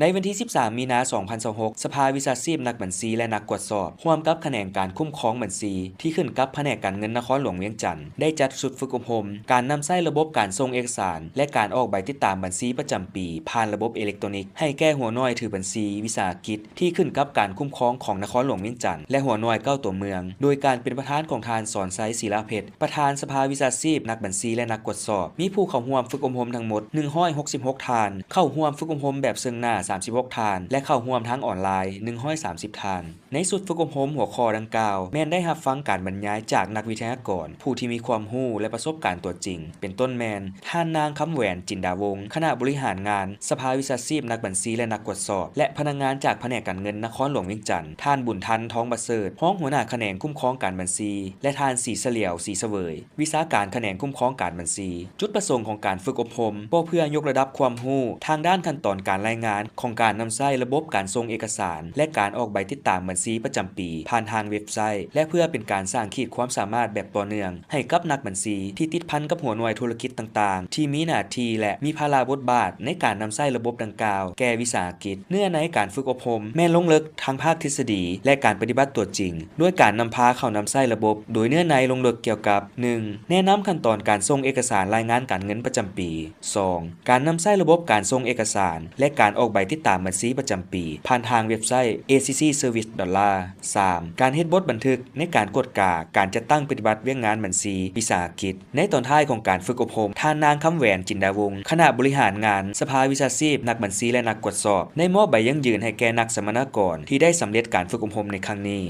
ในวันที่ 13 มีนาคม 2026 สภาวิชาชีพนักบัญชีและนักตรวจสอบร่วมกับแผนกการคุ้มครองบัญชีที่ขึ้นกับแผนกการเงินนครหลวงเวียงจันทน์ได้จัดชุดฝึกอบรมการนำใช้ระบบการส่งเอกสารและการออกใบติดตามบัญชีประจำปีผ่านระบบอิเล็กทรอนิกส์ให้แก่หัวหน่วยถือบัญชีวิสาหกิจที่ขึ้นกับการคุ้มครองของนครหลวงเวียงจันทน์และหัวหน่วยเก้าตัวเมืองโดยการเป็นประธานของทานสอนไซศิลาเพชรประธานสภาวิชาชีพนักบัญชีและนักตรวจสอบมีผู้เข้าร่วมฝึกอบรมทั้งหมด166ทานเข้าร่วมฝึกอบรมแบบซึ่งหน้า36ทานและเข้าร่วมทั้งออนไลน์130ทานในสุดฝึกอบรมหัวข้อดังกล่าวแม่นได้รับฟังการบรรยายจากนักวิทยากรผู้ที่มีความรู้และประสบการณ์ตัวจริงเป็นต้นแมนท่านนางคำแหวนจินดาวงศ์คณะบริหารงานสภาวิชาชีพนักบัญชีและนักตรวจสอบและพนักงานจากแผนกการเงินนครหลวงเวียงจันทน์ท่านบุญทันทองประเสริฐห้องหัวหน้าแขนงคุ้มครองการบัญชีและท่านศรีเสลียวศรีเสวยวิชาการแขนงคุ้มครองการบัญชีจุดประสงค์ของการฝึกอบรมเพื่อยกระดับความรู้ทางด้านขั้นตอนการรายงานของการนำใช้ระบบการส่งเอกสารและการออกใบติดตามบัญชีประจำปีผ่านทางเว็บไซต์และเพื่อเป็นการสร้างขีดความสามารถแบบต่อเนื่องให้กับนักบัญชีที่ติดพันกับหัวหน่วยธุรกิจต่างๆที่มีหน้าที่และมีภาระบทบาทในการนำใช้ระบบดังกล่าวแก่วิสาหกิจเนื้อในการฝึกอบรมแม่นลงลึกทางภาคทฤษฎีและการปฏิบัติตัวจริงด้วยการนำพาเข้านำใช้ระบบโดยเนื้อในลงลึกเกี่ยวกับ 1. แนะนำขั้นตอนการส่งเอกสารรายงานการเงินประจำปี 2. การนำใช้ระบบการส่งเอกสารและการออกใบติดตามบัญชีประจำปีผ่านทางเว็บไซต์ ACC Service $. 3. การเฮ็ดบทบันทึกในการกดกาการจัดตั้งปฏิบัติเวียงงานบัญชีวิสาหกิจในตอนท้ายของการฝึกอบรมท่านนางคำแหวนจินดาวงศ์คณะบริหารงานสภาวิชาชีพนักบัญชีและนักตรวจสอบได้มอบใบยั่งยืนให้แก่นักสัมมนากรที่ได้สำเร็จการฝึกอบรมในครั้งนี้